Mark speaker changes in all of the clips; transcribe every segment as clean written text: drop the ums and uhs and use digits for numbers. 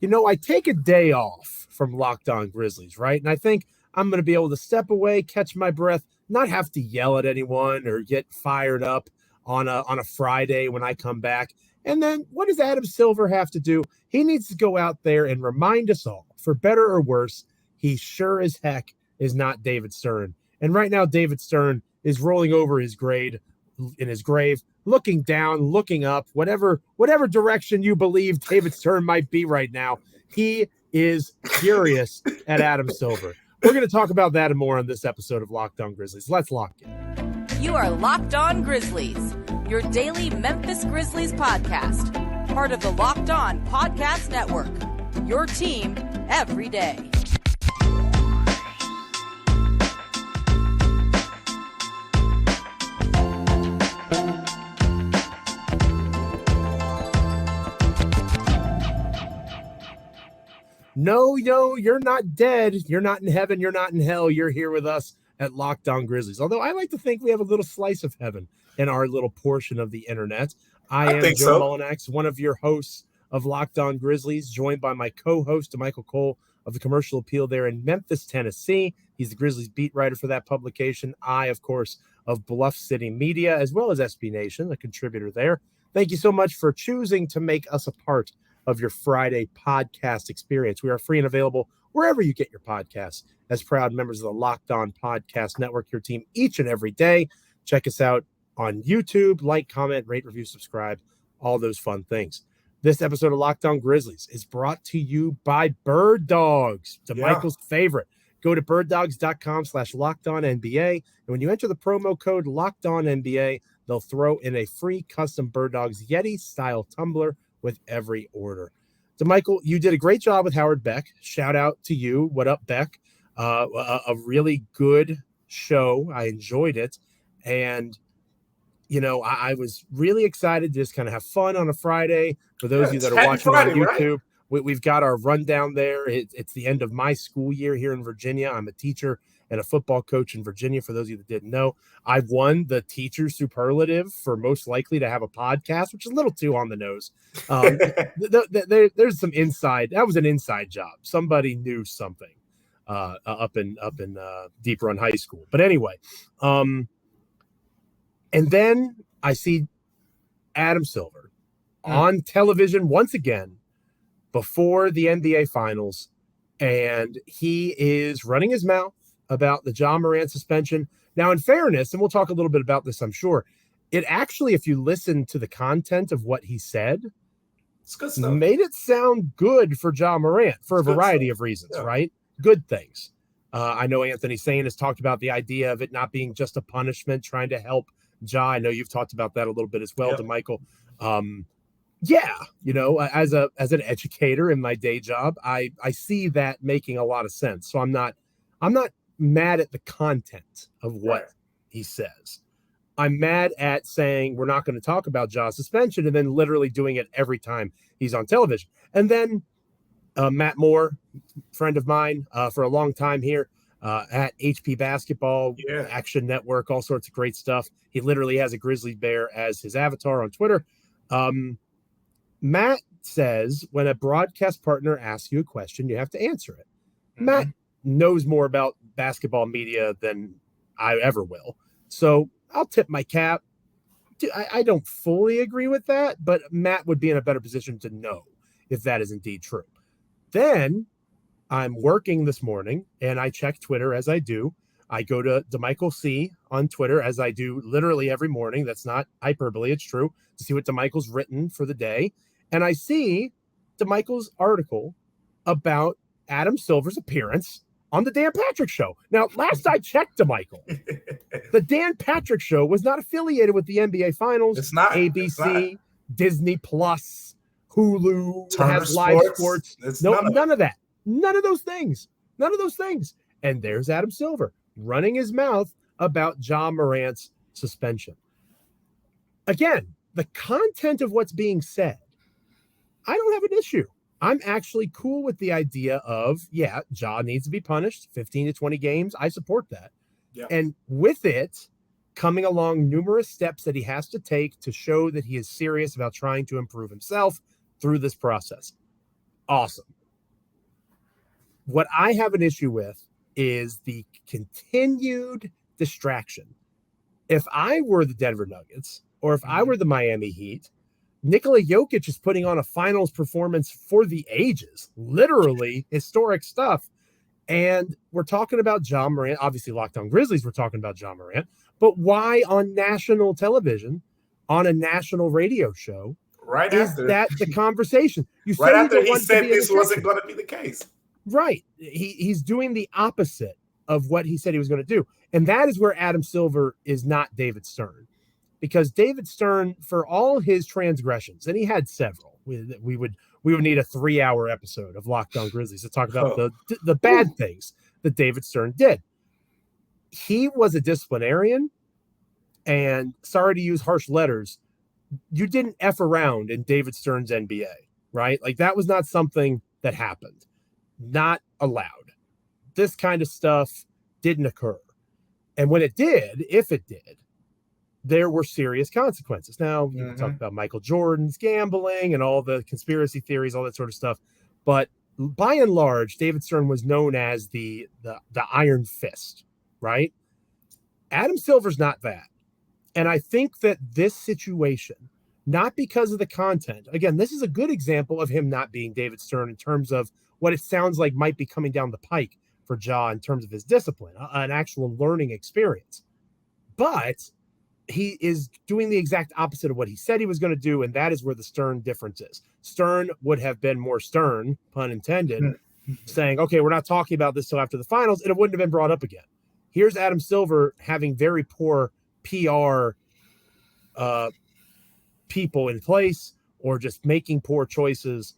Speaker 1: I take a day off from Locked On Grizzlies, right? And I think I'm going to be able to step away, catch my breath, not have to yell at anyone or get fired up on a Friday when I come back. And then what does Adam Silver have to do? He needs to go out there and remind us all, for better or worse, he sure as heck is not David Stern. And right now, David Stern is rolling over his grave, looking down, looking up, whatever direction you believe David Stern might be right now. He is furious at Adam Silver. We're going to talk about that and more on this episode of Locked On Grizzlies. Let's lock in.
Speaker 2: You are Locked On Grizzlies, your daily Memphis Grizzlies podcast, part of the Locked On Podcast Network, your team every day.
Speaker 1: No, you're not dead. You're not in heaven. You're not in hell. You're here with us at Locked On Grizzlies. Although I like to think we have a little slice of heaven in our little portion of the internet. I am Joe Mullinax, one of your hosts of Locked On Grizzlies, joined by my co-host, Damichael of the Commercial Appeal there in Memphis, Tennessee. He's the Grizzlies beat writer for that publication. I, of course, of Bluff City Media, as well as SB Nation, a contributor there. Thank you so much for choosing to make us a part of your Friday podcast experience. We are free and available wherever you get your podcasts as proud members of the Locked On Podcast Network, your team each and every day. Check us out on YouTube, like, comment, rate, review, subscribe, all those fun things. This episode of Locked On Grizzlies is brought to you by Birddogs, Damichael's favorite. Go to birddogs.com/LockedOnNBA. And when you enter the promo code LockedOnNBA, they'll throw in a free custom Birddogs Yeti style tumbler with every order. Damichael, you did a great job with Howard Beck. Shout out to you. What up, Beck? A really good show. I enjoyed it. And, I was really excited to just kind of have fun on a Friday. For those of you that are watching on YouTube, right? We've got our rundown there. It's the end of my school year here in Virginia. I'm a teacher and a football coach in Virginia. For those of you that didn't know, I've won the teacher superlative for most likely to have a podcast, which is a little too on the nose. There's some inside. That was an inside job. Somebody knew something up in Deep Run High School. But anyway, and then I see Adam Silver on television once again before the NBA Finals, and he is running his mouth about the Ja Morant suspension. Now, in fairness, and we'll talk a little bit about this, I'm sure, it actually, if you listen to the content of what he said,
Speaker 3: it's good stuff.
Speaker 1: Made it sound good for Ja Morant for a variety of reasons, right? Good things. I know Anthony Sane has talked about the idea of it not being just a punishment, trying to help Ja. I know you've talked about that a little bit as well, Damichael. As an educator in my day job, I see that making a lot of sense. So I'm not mad at the content of what he says. I'm mad at saying we're not going to talk about Ja's suspension and then literally doing it every time he's on television. And then Matt Moore, friend of mine for a long time here at HP Basketball, Action Network, all sorts of great stuff. He literally has a grizzly bear as his avatar on Twitter. Matt says when a broadcast partner asks you a question, you have to answer it. Matt knows more about basketball media than I ever will. So I'll tip my cap. I don't fully agree with that, but Matt would be in a better position to know if that is indeed true. Then I'm working this morning and I check Twitter as I do. I go to Damichael C on Twitter as I do literally every morning. That's not hyperbole. It's true, to see what Damichael's written for the day. And I see Damichael's article about Adam Silver's appearance on the Dan Patrick Show. Now, last I checked, Damichael, the Dan Patrick Show was not affiliated with the NBA Finals.
Speaker 3: It's not.
Speaker 1: ABC,
Speaker 3: it's not.
Speaker 1: Disney Plus, Hulu,
Speaker 3: Turner
Speaker 1: has live
Speaker 3: Sports.
Speaker 1: sports. No, none of that. None of those things. None of those things. And there's Adam Silver running his mouth about Ja Morant's suspension. Again, the content of what's being said, I don't have an issue. I'm actually cool with the idea of, Ja needs to be punished, 15 to 20 games. I support that.
Speaker 3: Yeah.
Speaker 1: And with it coming along numerous steps that he has to take to show that he is serious about trying to improve himself through this process. Awesome. What I have an issue with is the continued distraction. If I were the Denver Nuggets or if I were the Miami Heat, Nikola Jokic is putting on a finals performance for the ages, literally historic stuff. And we're talking about Ja Morant, obviously Locked On Grizzlies, we're talking about Ja Morant, but why on national television, on a national radio show, is that the conversation? You
Speaker 3: right after he said this wasn't going to be the case.
Speaker 1: Right. He's doing the opposite of what he said he was going to do. And that is where Adam Silver is not David Stern. Because David Stern, for all his transgressions, and he had several, we would need a 3-hour episode of Locked On Grizzlies to talk about the bad things that David Stern did. He was a disciplinarian, and sorry to use harsh letters, you didn't F around in David Stern's NBA, right? Like that was not something that happened. Not allowed. This kind of stuff didn't occur. And when it did, if it did, there were serious consequences. Now, you can talk about Michael Jordan's gambling and all the conspiracy theories, all that sort of stuff. But by and large, David Stern was known as the Iron Fist, right? Adam Silver's not that. And I think that this situation, not because of the content, again, this is a good example of him not being David Stern in terms of what it sounds like might be coming down the pike for Ja in terms of his discipline, an actual learning experience. But he is doing the exact opposite of what he said he was going to do, and that is where the Stern difference is. Stern would have been more stern, pun intended, saying, okay, we're not talking about this till after the finals, and it wouldn't have been brought up again. Here's Adam Silver having very poor PR people in place or just making poor choices.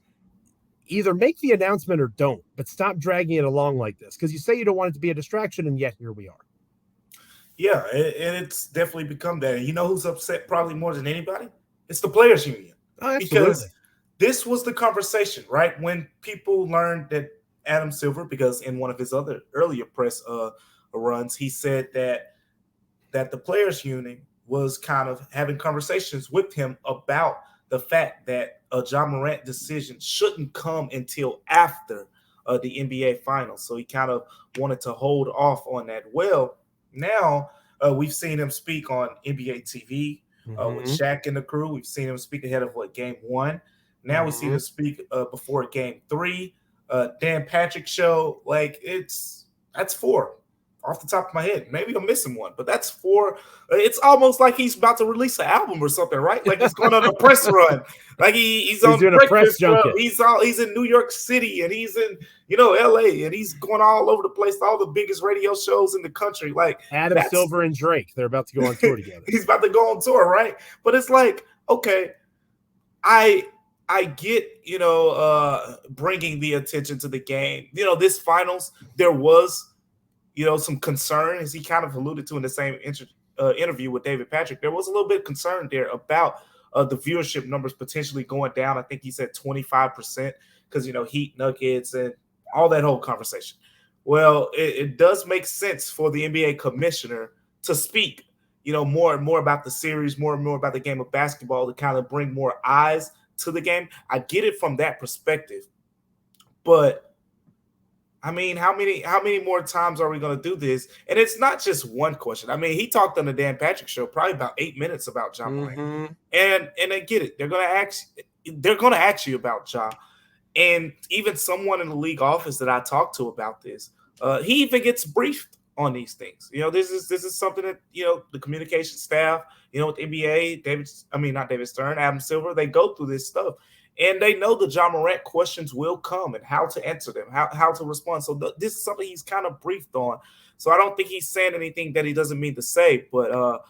Speaker 1: Either make the announcement or don't, but stop dragging it along like this, because you say you don't want it to be a distraction, and yet here we are.
Speaker 3: Yeah, and it's definitely become that. And you know who's upset probably more than anybody? It's the Players Union.
Speaker 1: Oh,
Speaker 3: because this was the conversation, right? When people learned that Adam Silver, because in one of his other earlier press runs, he said that the Players Union was kind of having conversations with him about the fact that a Ja Morant decision shouldn't come until after the NBA Finals. So he kind of wanted to hold off on that. Well, now we've seen him speak on NBA TV with Shaq and the crew. We've seen him speak ahead of Game 1. Now we see him speak before Game 3. Dan Patrick show. That's 4 off the top of my head. Maybe I'm missing one, but that's 4. It's almost like he's about to release an album or something, right? Like he's going on a press run. Like he's on
Speaker 1: doing a press junket.
Speaker 3: He's in New York City and he's in LA and he's going all over the place, all the biggest radio shows in the country. Like
Speaker 1: Adam Silver and Drake, they're about to go on tour together.
Speaker 3: He's about to go on tour, right? But it's like, okay, I get, bringing the attention to the game. This finals, there was, some concern, as he kind of alluded to in the same interview with David Patrick. There was a little bit of concern there about the viewership numbers potentially going down. I think he said 25% because, Heat, Nuggets, and all that whole conversation. Well, it does make sense for the NBA commissioner to speak, more and more about the series, more and more about the game of basketball to kind of bring more eyes to the game. I get it from that perspective, but I mean, how many more times are we going to do this? And it's not just one question. I mean, he talked on the Dan Patrick show probably about 8 minutes about Ja Morant, and I get it. They're going to ask you about Ja, and even someone in the league office that I talked to about this, he even gets briefed on these things. This is something that the communication staff, with NBA, not David Stern, Adam Silver, they go through this stuff. And they know the Ja Morant questions will come and how to answer them, how to respond. So this is something he's kind of briefed on. So I don't think he's saying anything that he doesn't mean to say. But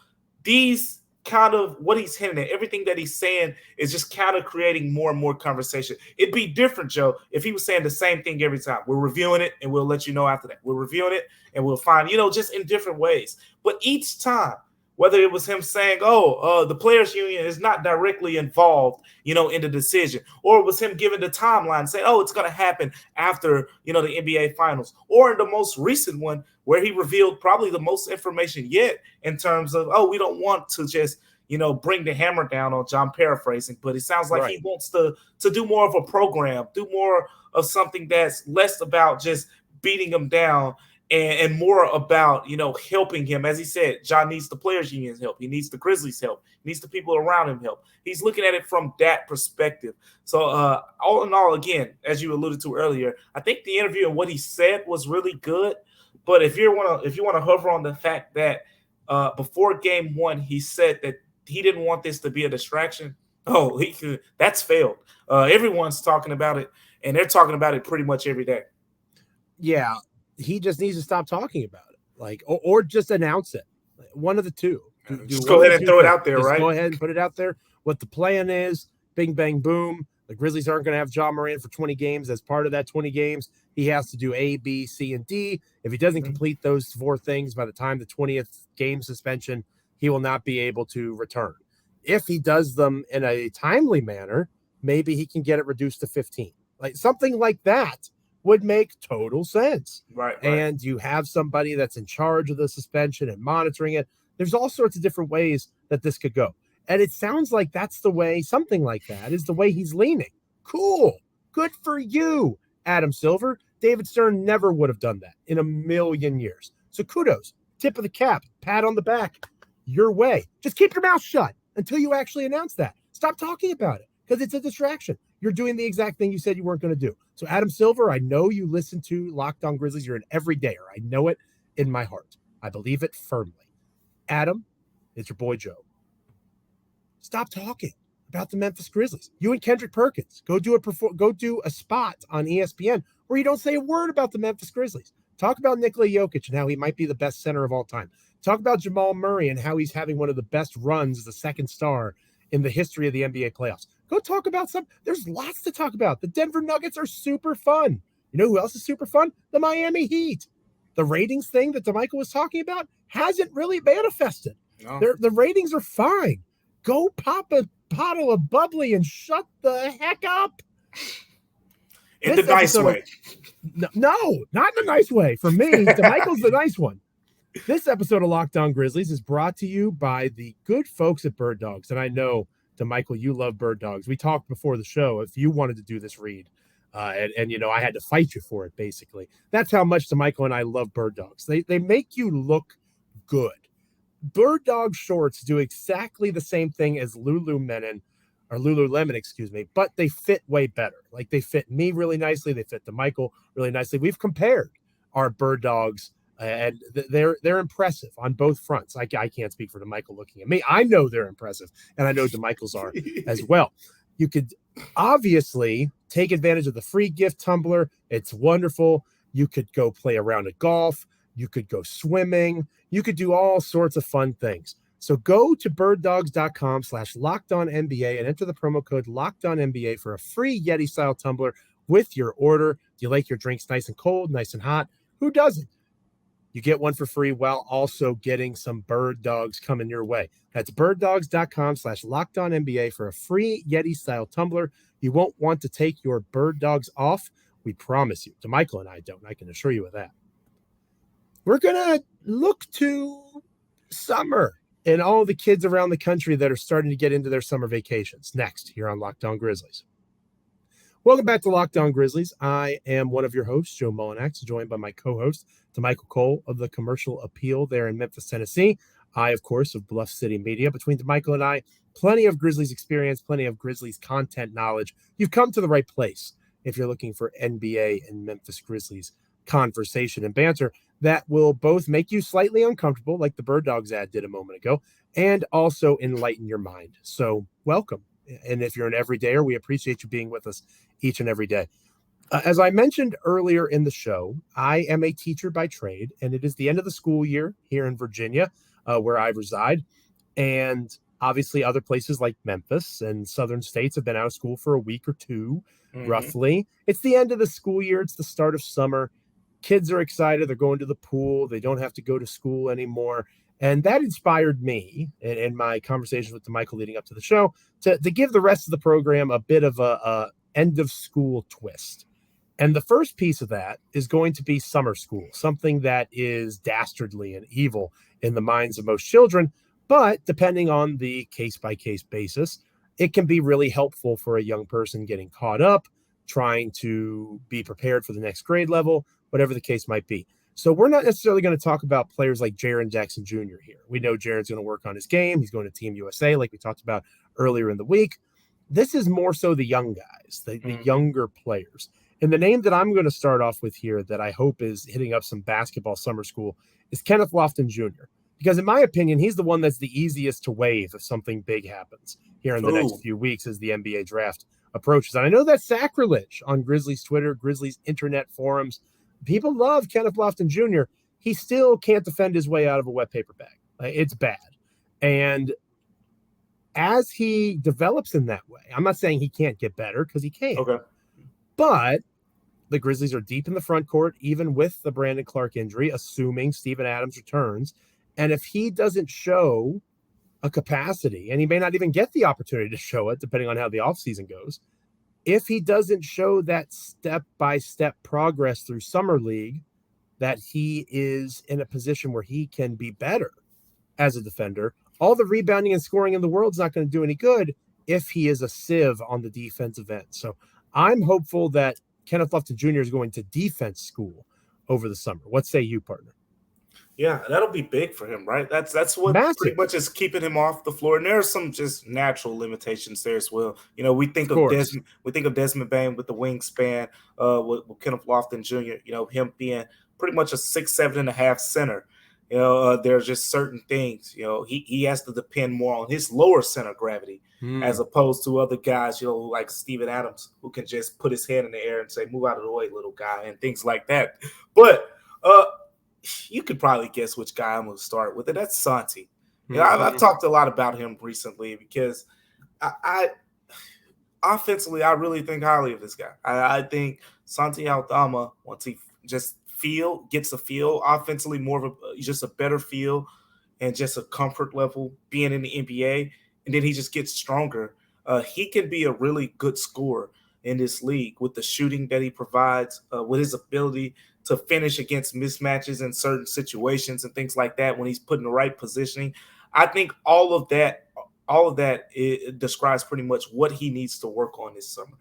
Speaker 3: these kind of what he's hinting at, everything that he's saying is just kind of creating more and more conversation. It'd be different, Joe, if he was saying the same thing every time. We're reviewing it and we'll let you know after that. We're reviewing it and we'll find, just in different ways. But each time, whether it was him saying, the Players Union is not directly involved, in the decision, or it was him giving the timeline saying, it's going to happen after, the NBA Finals, or in the most recent one where he revealed probably the most information yet in terms of, we don't want to just, bring the hammer down on John, paraphrasing, but it sounds like
Speaker 1: Right.
Speaker 3: he wants to do more of a program, do more of something that's less about just beating him down and more about, helping him. As he said, John needs the players' union's help. He needs the Grizzlies' help. He needs the people around him help. He's looking at it from that perspective. So all in all, again, as you alluded to earlier, I think the interview and what he said was really good. But if you want to hover on the fact that before game one, he said that he didn't want this to be a distraction. Oh, that's failed. Everyone's talking about it, and they're talking about it pretty much every day.
Speaker 1: Yeah, he just needs to stop talking about it, or just announce it. One of the two.
Speaker 3: Just go ahead and throw it out there, right?
Speaker 1: Go ahead and put it out there. What the plan is, bing, bang, boom. The Grizzlies aren't going to have Ja Morant for 20 games. As part of that 20 games, he has to do A, B, C, and D. If he doesn't complete those 4 things by the time the 20th game suspension, he will not be able to return. If he does them in a timely manner, maybe he can get it reduced to 15. Something like that would make total sense.
Speaker 3: Right.
Speaker 1: And you have somebody that's in charge of the suspension and monitoring it. There's all sorts of different ways that this could go. And it sounds like that's the way, something like that is the way he's leaning. Cool. Good for you, Adam Silver. David Stern never would have done that in a million years. So kudos, tip of the cap, pat on the back, your way. Just keep your mouth shut until you actually announce that. Stop talking about it because it's a distraction. You're doing the exact thing you said you weren't going to do. So Adam Silver, I know you listen to Locked On Grizzlies. You're an everydayer. I know it in my heart. I believe it firmly. Adam, it's your boy Joe. Stop talking about the Memphis Grizzlies. You and Kendrick Perkins go do a spot on ESPN where you don't say a word about the Memphis Grizzlies. Talk about Nikola Jokic and how he might be the best center of all time. Talk about Jamal Murray and how he's having one of the best runs as a second star in the history of the NBA playoffs. Go talk about there's lots to talk about. The Denver Nuggets are super fun. You know who else is super fun? The Miami Heat. The ratings thing that Damichael was talking about hasn't really manifested. No. The ratings are fine. Go pop a bottle of bubbly and shut the heck up.
Speaker 3: In the nice way.
Speaker 1: No, not in the nice way. For me, Damichael's the nice one. This episode of Locked On Grizzlies is brought to you by the good folks at Birddogs. And I know, Damichael, you love Birddogs. We talked before the show if you wanted to do this read. And I had to fight you for it, basically. That's how much Damichael and I love Birddogs. They make you look good. Birddog shorts do exactly the same thing as Lululemon, but they fit way better. They fit me really nicely. They fit Damichael really nicely. We've compared our Birddogs, and they're impressive on both fronts. I can't speak for Damichael looking at me. I know they're impressive, and I know Damichael's are as well. You could obviously take advantage of the free gift tumbler. It's wonderful. You could go play a round of golf. You could go swimming. You could do all sorts of fun things. So go to birddogs.com/LockedOnNBA and enter the promo code LockedOnNBA for a free Yeti-style tumbler with your order. Do you like your drinks nice and cold, nice and hot? Who doesn't? You get one for free while also getting some Birddogs coming your way. That's birddogs.com/LockedOnNBA for a free Yeti-style tumbler. You won't want to take your Birddogs off. We promise you. Damichael and I don't. I can assure you of that. We're going to look to summer and all the kids around the country that are starting to get into their summer vacations next here on Locked On Grizzlies. Welcome back to Locked On Grizzlies. I am one of your hosts, Joe Mullinax, joined by my co-host, Damichael Cole of the Commercial Appeal there in Memphis, Tennessee. I, of course, of Bluff City Media. Between Damichael and I, plenty of Grizzlies experience, plenty of Grizzlies content knowledge. You've come to the right place if you're looking for NBA and Memphis Grizzlies conversation and banter that will both make you slightly uncomfortable, like the Birddogs ad did a moment ago, and also enlighten your mind. So welcome. And if you're an everydayer, we appreciate you being with us each and every day. As I mentioned earlier in the show, I am a teacher by trade, and it is the end of the school year here in Virginia, where I reside. And obviously other places like Memphis and southern states have been out of school for a week or two, roughly. It's the end of the school year. It's the start of summer. Kids are excited. They're going to the pool. They don't have to go to school anymore. And that inspired me in my conversations with Damichael leading up to the show to give the rest of the program a bit of a end of school twist. And the first piece of that is going to be summer school, something that is dastardly and evil in the minds of most children, But depending on the case-by-case basis, it can be really helpful for a young person getting caught up, trying to be prepared for the next grade level, whatever the case might be. So we're not necessarily going to talk about players like Jaren Jackson Jr. here. We know Jaren's going to work on his game. He's going to Team USA, like we talked about earlier in the week. This is more so the young guys, the younger players. And the name that I'm going to start off with here that I hope is hitting up some basketball summer school is Kenneth Lofton Jr. Because in my opinion, he's the one that's the easiest to waive if something big happens here in the next few weeks as the NBA draft approaches. And I know that's sacrilege on Grizzlies Twitter, Grizzlies internet forums. People love Kenneth Lofton Jr. He still can't defend his way out of a wet paper bag. It's bad. And as he develops in that way, I'm not saying he can't get better because he can.
Speaker 3: Okay.
Speaker 1: But the Grizzlies are deep in the front court, even with the Brandon Clark injury, assuming Steven Adams returns. And if he doesn't show a capacity, and he may not even get the opportunity to show it, depending on how the offseason goes, if he doesn't show that step-by-step progress through Summer League, that he is in a position where he can be better as a defender, all the rebounding and scoring in the world is not going to do any good if he is a sieve on the defensive end. So I'm hopeful that Kenneth Lofton Jr. is going to defense school over the summer. What say you, partner?
Speaker 3: Yeah, that'll be big for him, right? That's what pretty much is keeping him off the floor. And there are some just natural limitations there as well. You know, we think of Desmond Bane with the wingspan, with Kenneth Lofton Jr., you know, him being pretty much a 6'7.5" center. You know, there's just certain things, you know, he has to depend more on his lower center gravity as opposed to other guys, you know, like Steven Adams, who can just put his head in the air and say, move out of the way, little guy, and things like that. But you could probably guess which guy I'm going to start with, and that's Santi. You know, I've talked a lot about him recently because I offensively, I really think highly of this guy. I think Santi Aldama, once he just gets a feel offensively, more of just a better feel and just a comfort level being in the NBA, and then he just gets stronger. He can be a really good scorer in this league with the shooting that he provides, with his ability to finish against mismatches in certain situations and things like that when he's put in the right positioning. I think all of that it describes pretty much what he needs to work on this summer.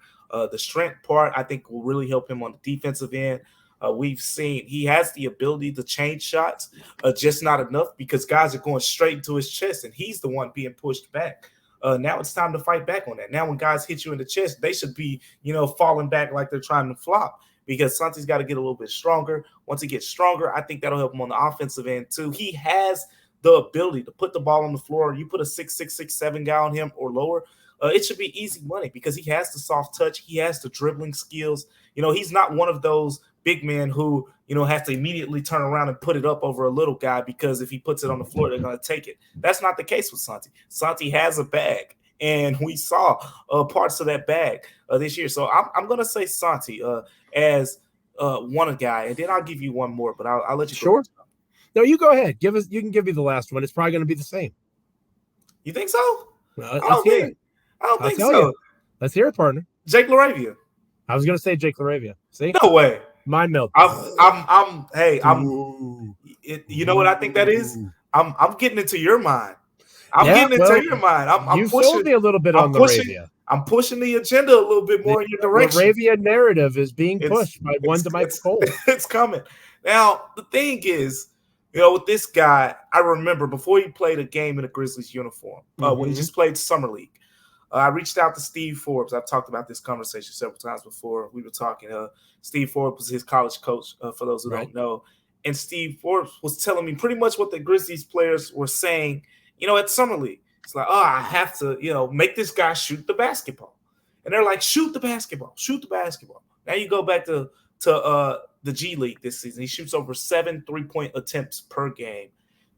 Speaker 3: The strength part, I think, will really help him on the defensive end. We've seen he has the ability to change shots, just not enough because guys are going straight into his chest, and he's the one being pushed back. Now it's time to fight back on that. Now when guys hit you in the chest, they should be, you know, falling back like they're trying to flop because Santi's got to get a little bit stronger. Once he gets stronger, I think that'll help him on the offensive end too. He has the ability to put the ball on the floor. You put a 6'6", 6'7" guy on him or lower, it should be easy money because he has the soft touch. He has the dribbling skills. You know, he's not one of those big men who, you know, has to immediately turn around and put it up over a little guy because if he puts it on the floor, they're going to take it. That's not the case with Santi. Santi has a bag, and we saw parts of that bag this year. So I'm going to say Santi as one guy, and then I'll give you one more, but I'll let you go.
Speaker 1: Sure. No, you go ahead. You can give me the last one. It's probably going to be the same.
Speaker 3: You think so?
Speaker 1: Well, I don't think so. You. Let's hear it, partner.
Speaker 3: Jake LaRavia.
Speaker 1: I was going to say Jake LaRavia. See?
Speaker 3: No way.
Speaker 1: Mind melt.
Speaker 3: You know what I think that is? I'm getting into your mind. Getting into your mind.
Speaker 1: You sold me a little bit on LaRavia.
Speaker 3: I'm pushing the agenda a little bit more in your direction.
Speaker 1: The LaRavia narrative is being pushed by one Damichael.
Speaker 3: It's coming. Now, the thing is, you know, with this guy, I remember before he played a game in a Grizzlies uniform, when he just played Summer League, I reached out to Steve Forbes. I've talked about this conversation several times before. We were talking. Steve Forbes was his college coach, for those who don't know. And Steve Forbes was telling me pretty much what the Grizzlies players were saying, you know, at Summer League. It's like, I have to, you know, make this guy shoot the basketball. And they're like, shoot the basketball. Now you go back to the G League this season. He shoots over 7 3-point attempts per game.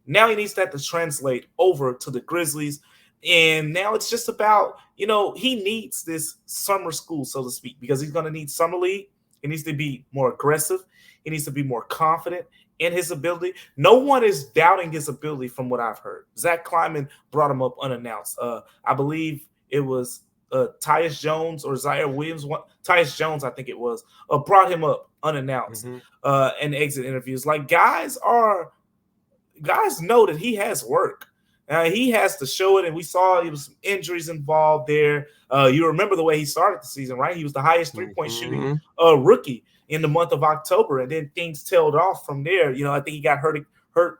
Speaker 3: Now he needs that to translate over to the Grizzlies. And now it's just about, you know, he needs this summer school, so to speak, because he's going to need Summer League. He needs to be more aggressive. He needs to be more confident in his ability. No one is doubting his ability from what I've heard. Zach Kleiman brought him up unannounced. I believe it was Tyus Jones or Zaire Williams. Tyus Jones, I think it was, brought him up unannounced in exit interviews. Like guys know that he has work. He has to show it, and we saw there was some injuries involved there. You remember the way he started the season, right? He was the highest three-point shooting rookie in the month of October, and then things tailed off from there. I think he got hurt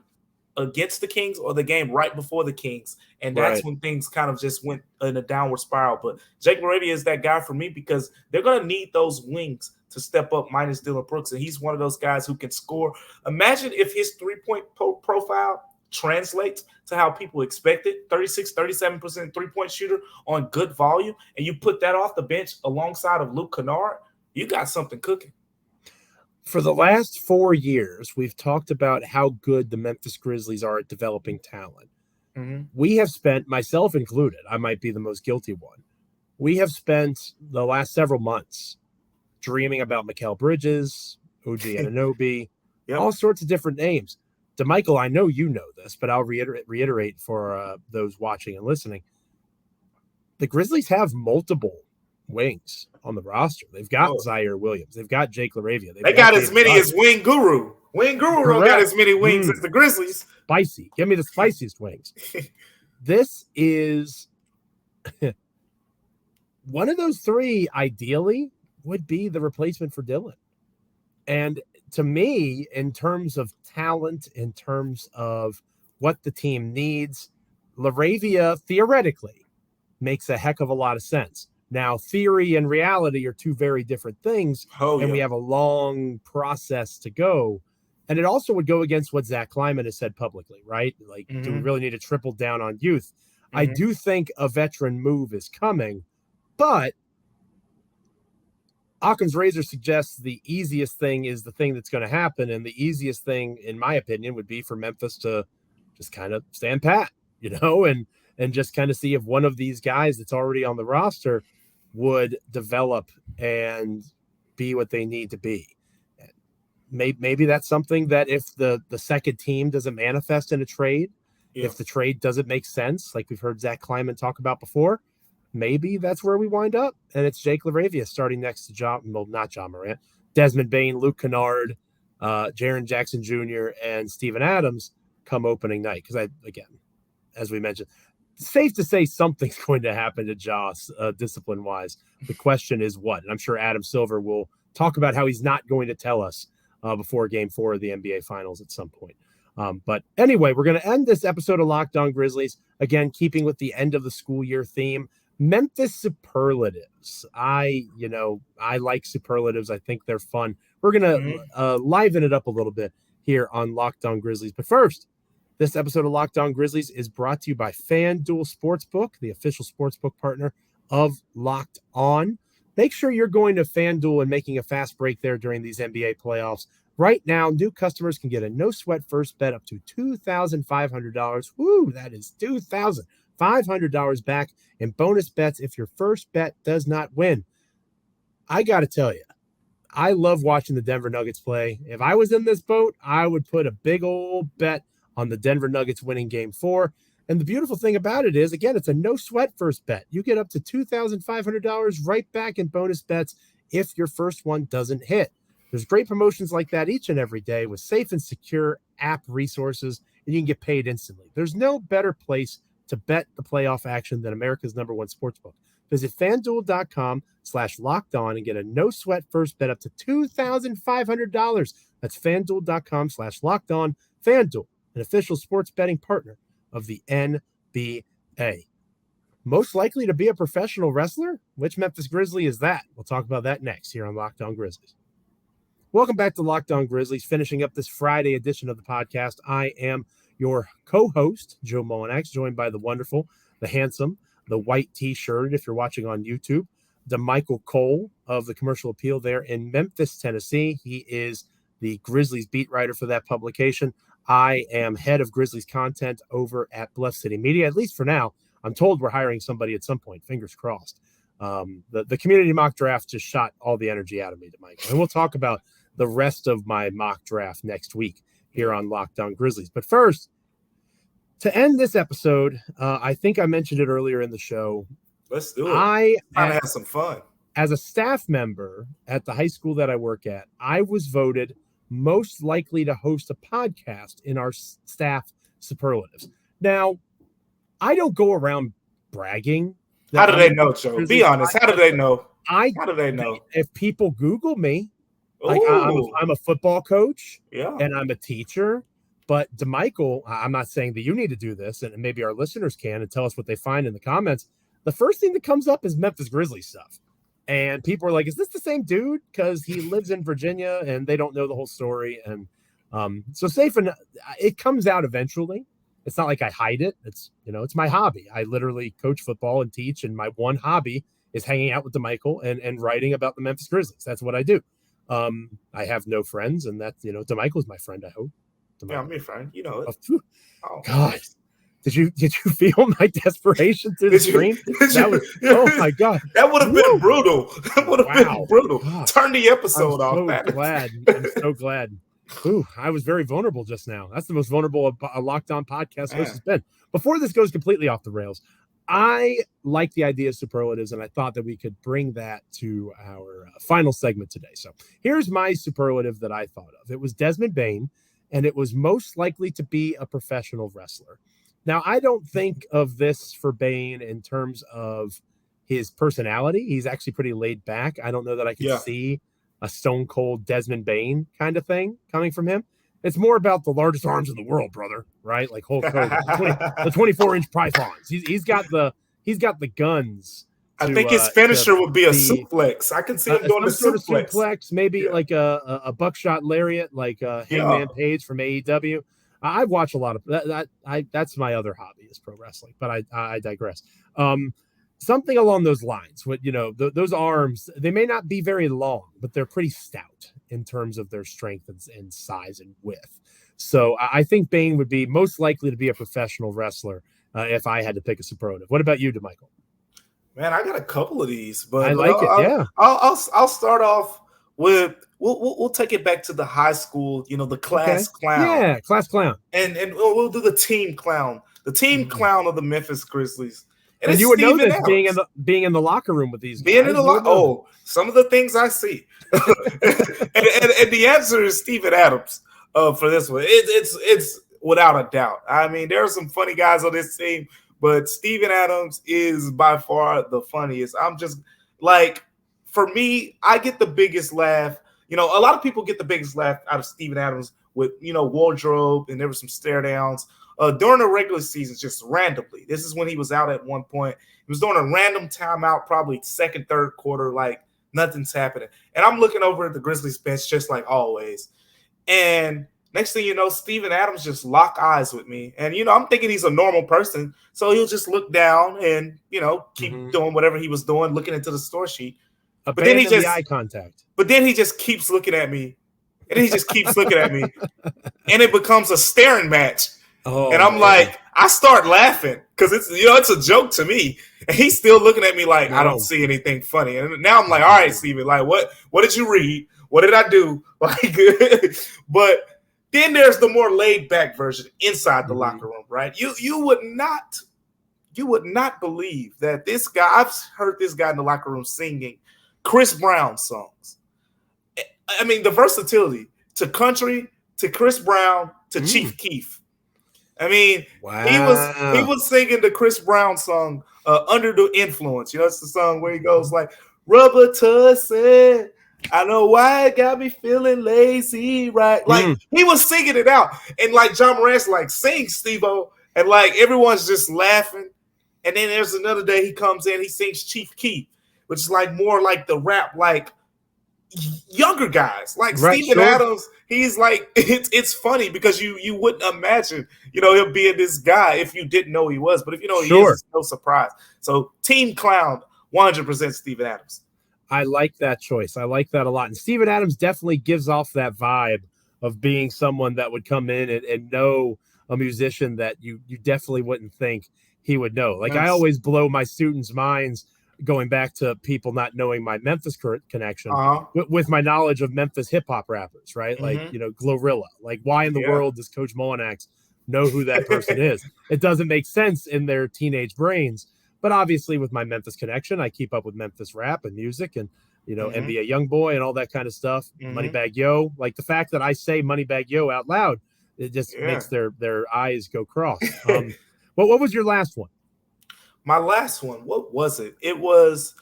Speaker 3: against the Kings or the game right before the Kings, and that's when things kind of just went in a downward spiral. But Jake LaRavia is that guy for me because they're going to need those wings to step up minus Dillon Brooks, and he's one of those guys who can score. Imagine if his three-point profile translates to how people expect it, 36-37% three-point shooter on good volume, and you put that off the bench alongside of Luke Kennard, you got something cooking.
Speaker 1: For the last 4 years, we've talked about how good the Memphis Grizzlies are at developing talent. We have spent, myself included, I might be the most guilty one, we have spent the last several months dreaming about Mikal Bridges, OG Anunoby, all sorts of different names. Damichael, I know you know this, but I'll reiterate for those watching and listening. The Grizzlies have multiple wings on the roster. They've got Zaire Williams. They've got Jake LaRavia.
Speaker 3: They got as many as Wing Guru. Wing Guru got as many wings as the Grizzlies.
Speaker 1: Spicy. Give me the spiciest wings. This is one of those three, ideally, would be the replacement for Dillon. And to me, in terms of talent, in terms of what the team needs, LaRavia theoretically makes a heck of a lot of sense. Now, theory and reality are two very different things, and we have a long process to go. And it also would go against what Zach Kleiman has said publicly, right? Like, do we really need to triple down on youth? I do think a veteran move is coming, but Occam's razor suggests the easiest thing is the thing that's going to happen. And the easiest thing, in my opinion, would be for Memphis to just kind of stand pat, and just kind of see if one of these guys that's already on the roster would develop and be what they need to be. Maybe that's something that if the second team doesn't manifest in a trade, if the trade doesn't make sense, like we've heard Zach Kleiman talk about before, maybe that's where we wind up. And it's Jake LaRavia starting next to not Ja Morant, Desmond Bane, Luke Kennard, Jaren Jackson Jr., and Steven Adams come opening night. Because as we mentioned, safe to say something's going to happen to Joss discipline-wise. The question is what? And I'm sure Adam Silver will talk about how he's not going to tell us before Game 4 of the NBA Finals at some point. But anyway, we're going to end this episode of Locked On Grizzlies, again, keeping with the end of the school year theme. Memphis superlatives. I like superlatives. I think they're fun. We're going to liven it up a little bit here on Locked On Grizzlies. But first, this episode of Locked On Grizzlies is brought to you by FanDuel Sportsbook, the official sportsbook partner of Locked On. Make sure you're going to FanDuel and making a fast break there during these NBA playoffs. Right now, new customers can get a no-sweat first bet up to $2,500. Woo, that is $2,500 back in bonus bets if your first bet does not win. I got to tell you, I love watching the Denver Nuggets play. If I was in this boat, I would put a big old bet on the Denver Nuggets winning Game 4. And the beautiful thing about it is, again, it's a no-sweat first bet. You get up to $2,500 right back in bonus bets if your first one doesn't hit. There's great promotions like that each and every day with safe and secure app resources, and you can get paid instantly. There's no better place to bet the playoff action than America's #1 sportsbook. Visit FanDuel.com/lockedon and get a no-sweat first bet up to $2,500. That's FanDuel.com/lockedon. FanDuel, an official sports betting partner of the NBA. Most likely to be a professional wrestler? Which Memphis Grizzly is that? We'll talk about that next here on Locked On Grizzlies. Welcome back to Locked On Grizzlies, finishing up this Friday edition of the podcast. I am your co-host, Joe Mullinax, joined by the wonderful, the handsome, the white T-shirt, if you're watching on YouTube, Damichael Cole of the Commercial Appeal there in Memphis, Tennessee. He is the Grizzlies beat writer for that publication. I am head of Grizzlies content over at Bluff City Media, at least for now. I'm told we're hiring somebody at some point, fingers crossed. The community mock draft just shot all the energy out of me, Damichael. And we'll talk about the rest of my mock draft next week here on Locked On Grizzlies. But first, to end this episode, I think I mentioned it earlier in the show.
Speaker 3: Let's do it. I have some fun.
Speaker 1: As a staff member at the high school that I work at, I was voted most likely to host a podcast in our staff superlatives. Now, I don't go around bragging.
Speaker 3: How do they know, Joe? Be honest. How do they know? How do they know?
Speaker 1: If people Google me, like I'm a football coach, and I'm a teacher. But Damichael, I'm not saying that you need to do this, and maybe our listeners can and tell us what they find in the comments. The first thing that comes up is Memphis Grizzlies stuff. And people are like, is this the same dude? Because he lives in Virginia and they don't know the whole story. And so safe and it comes out eventually. It's not like I hide it. It's my hobby. I literally coach football and teach. And my one hobby is hanging out with Damichael and writing about the Memphis Grizzlies. That's what I do. I have no friends, and that's, Damichael's my friend, I hope.
Speaker 3: Yeah, I'm your friend. You know it.
Speaker 1: Oh, God. Did you feel my desperation through the screen? Oh my God.
Speaker 3: That would have been brutal. That would have been brutal. God. Turn the episode off.
Speaker 1: I'm so glad. Ooh, I was very vulnerable just now. That's the most vulnerable a Locked On podcast host has been. Before this goes completely off the rails, I like the idea of superlatives, and I thought that we could bring that to our final segment today. So here's my superlative that I thought of. It was Desmond Bane, and it was most likely to be a professional wrestler. Now, I don't think of this for Bane in terms of his personality. He's actually pretty laid back. I don't know that I could see a stone cold Desmond Bane kind of thing coming from him. It's more about the largest arms in the world, brother, right? Like Hulk Hogan, the 24-inch pythons. He's got the guns.
Speaker 3: I think his finisher would be a suplex. I can see him doing the suplex.
Speaker 1: Maybe like a buckshot lariat, like Hangman Page from AEW. I watch a lot of that. That's my other hobby is pro wrestling, but I digress. Something along those lines. What those arms, they may not be very long, but they're pretty stout in terms of their strength and size and width. So I think Bane would be most likely to be a professional wrestler if I had to pick a superlative. What about you, Damichael?
Speaker 3: Man, I got a couple of these, but
Speaker 1: I like it. Yeah,
Speaker 3: I'll start off with we'll take it back to the high school. The class clown.
Speaker 1: Yeah, class clown,
Speaker 3: and we'll do the team clown, clown of the Memphis Grizzlies.
Speaker 1: And you would know this being in the locker room with these guys.
Speaker 3: Being in the locker. Oh, some of the things I see, and the answer is Steven Adams. For this one, it's without a doubt. I mean, there are some funny guys on this team, but Steven Adams is by far the funniest. I'm just like, for me, I get the biggest laugh. A lot of people get the biggest laugh out of Steven Adams with, wardrobe, and there were some stare downs during the regular season, just randomly. This is when he was out at one point. He was doing a random timeout, probably second, third quarter, like nothing's happening. And I'm looking over at the Grizzlies bench just like always. And next thing you know, Steven Adams just lock eyes with me. And, I'm thinking he's a normal person. So he'll just look down and, keep doing whatever he was doing, looking into the score sheet.
Speaker 1: But then he just eye contact.
Speaker 3: But then he just keeps looking at me. And he just keeps looking at me. And it becomes a staring match. Oh, and I'm like, I start laughing because it's a joke to me. And he's still looking at me like, I don't see anything funny. And now I'm like, all right, Steven, like, what did you read? What did I do? Like, but then there's the more laid back version inside the locker room, right? You would not believe that this guy, I've heard this guy in the locker room singing Chris Brown songs. I mean, the versatility to country, to Chris Brown, to Chief Keef. I mean, he was singing the Chris Brown song, Under the Influence. It's the song where he goes like, Rubber Tussin', I know why it got me feeling lazy, right? Like, he was singing it out. And like Ja Morant's like, sing, Steve-O. And like, everyone's just laughing. And then there's another day he comes in, he sings Chief Keef, which is like more like the rap, like younger guys. Like Steven Adams, he's like, it's funny because you wouldn't imagine, him being this guy if you didn't know he was. But if you know he is, it's no surprise. So team clown, 100% Steven Adams.
Speaker 1: I like that choice. I like that a lot. And Steven Adams definitely gives off that vibe of being someone that would come in and know a musician that you definitely wouldn't think he would know. Like, I always blow my students' minds going back to people not knowing my Memphis connection with my knowledge of Memphis hip hop rappers, right? Like, Glorilla. Like, why in the world does Coach Mullinax know who that person is? It doesn't make sense in their teenage brains. But obviously, with my Memphis connection, I keep up with Memphis rap and music and, NBA Youngboy and all that kind of stuff. Moneybagg Yo. Like, the fact that I say Moneybagg Yo out loud, it just makes their eyes go cross. Well, what was your last one?
Speaker 3: My last one, what was it? It was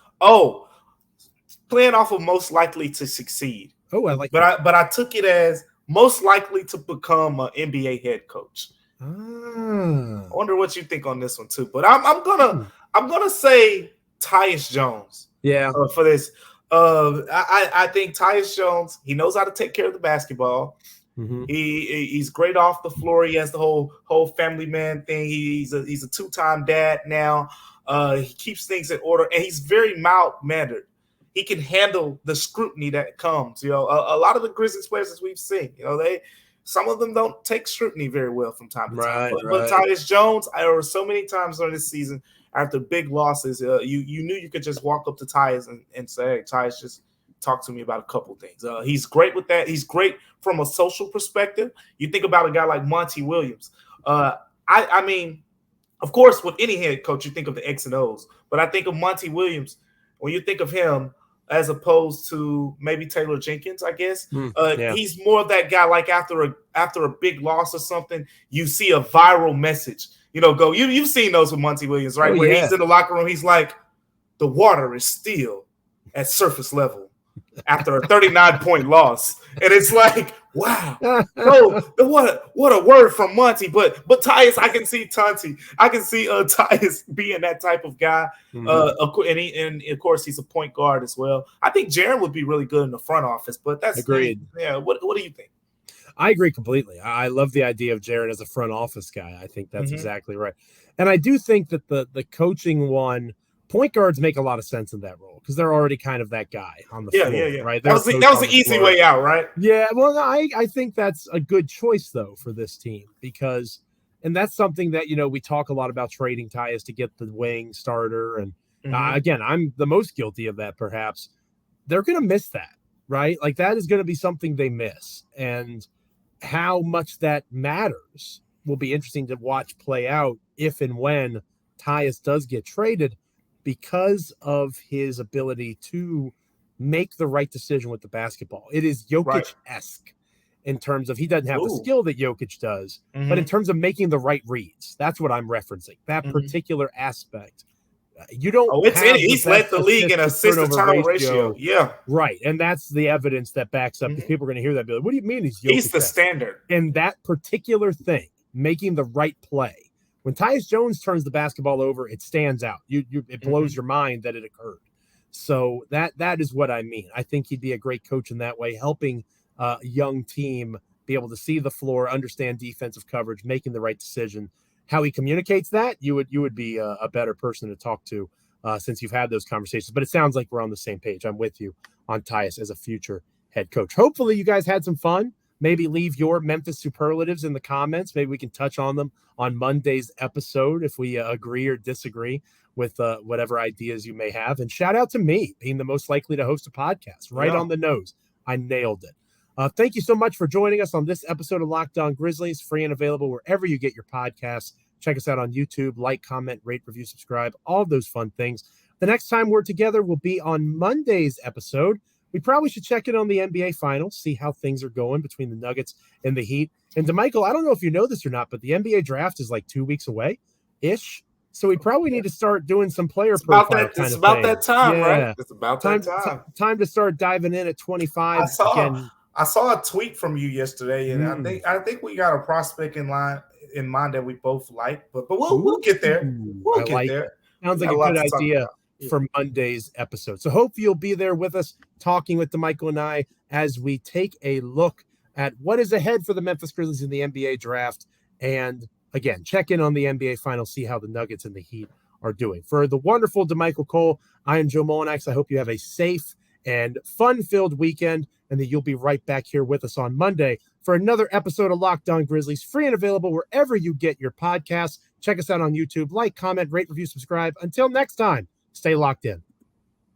Speaker 3: playing off of most likely to succeed.
Speaker 1: Oh, I like
Speaker 3: that. But I took it as most likely to become an NBA head coach. I wonder what you think on this one too. But I'm gonna say Tyus Jones.
Speaker 1: Yeah.
Speaker 3: For this, I think Tyus Jones, he knows how to take care of the basketball. Mm-hmm. He's great off the floor. He has the whole family man thing. He's a 2-time dad now. He keeps things in order, and he's very mild-mannered. He can handle the scrutiny that comes. You know, a lot of the Grizzlies players, as we've seen, you know, some of them don't take scrutiny very well from time to time. But Tyus Jones, there were so many times during this season after big losses, you knew you could just walk up to Tyus and say, "Hey, Tyus, just talk to me about a couple things." He's great with that. He's great from a social perspective. You think about a guy like Monty Williams. I mean, of course, with any head coach, you think of the X and O's. But I think of Monty Williams, when you think of him, as opposed to maybe Taylor Jenkins, I guess. He's more of that guy, like after a big loss or something, you see a viral message, go. You've seen those with Monty Williams, right? Where he's in the locker room, he's like, the water is still at surface level after a 39-point loss. And it's like, wow. What a word from Monty. But Tyus, I can see Tyus being that type of guy. Mm-hmm. And of course, he's a point guard as well. I think Jaren would be really good in the front office, but that's
Speaker 1: agreed.
Speaker 3: Yeah. What do you think?
Speaker 1: I agree completely. I love the idea of Jaren as a front office guy. I think that's exactly right. And I do think that the coaching one, point guards make a lot of sense in that role because they're already kind of that guy on the floor, right?
Speaker 3: That was the easy way out, right?
Speaker 1: Yeah, well, I think that's a good choice, though, for this team because – and that's something that, we talk a lot about trading Tyus to get the wing starter. And, again, I'm the most guilty of that, perhaps. They're going to miss that, right? Like, that is going to be something they miss. And how much that matters will be interesting to watch play out if and when Tyus does get traded, because of his ability to make the right decision with the basketball. It is Jokic-esque in terms of he doesn't have the skill that Jokic does, but in terms of making the right reads, that's what I'm referencing, that particular aspect. You don't
Speaker 3: he's led the league in assist-to-turnover ratio. Yeah.
Speaker 1: Right, and that's the evidence that backs up, because people are going to hear that and be like, what do you mean
Speaker 3: he's the standard?
Speaker 1: And that particular thing, making the right play, when Tyus Jones turns the basketball over, it stands out. It blows your mind that it occurred. So that is what I mean. I think he'd be a great coach in that way, helping a young team be able to see the floor, understand defensive coverage, making the right decision. How he communicates that, you would be a better person to talk to since you've had those conversations. But it sounds like we're on the same page. I'm with you on Tyus as a future head coach. Hopefully you guys had some fun. Maybe leave your Memphis superlatives in the comments. Maybe we can touch on them on Monday's episode if we agree or disagree with whatever ideas you may have. And shout out to me being the most likely to host a podcast. Right on the nose. I nailed it. Thank you so much for joining us on this episode of Locked On Grizzlies. Free and available wherever you get your podcasts. Check us out on YouTube. Like, comment, rate, review, subscribe. All those fun things. The next time we're together will be on Monday's episode. We probably should check in on the NBA Finals, see how things are going between the Nuggets and the Heat. And Damichael, I don't know if you know this or not, but the NBA draft is like 2 weeks away-ish. So we probably need to start doing some player profile kind of thing.
Speaker 3: It's about that time, right? It's about that time.
Speaker 1: Time to start diving in at 25.
Speaker 3: I saw a tweet from you yesterday, and I think we got a prospect in mind that we both like, but we'll get there. We'll get there.
Speaker 1: Sounds like a good idea for Monday's episode. So hope you'll be there with us talking with Damichael and I as we take a look at what is ahead for the Memphis Grizzlies in the NBA draft. And again, check in on the NBA Finals, see how the Nuggets and the Heat are doing. For the wonderful Damichael Cole, I am Joe Mullinax. I hope you have a safe and fun-filled weekend, and that you'll be right back here with us on Monday for another episode of Locked On Grizzlies, free and available wherever you get your podcasts. Check us out on YouTube. Like, comment, rate, review, subscribe. Until next time, stay locked in.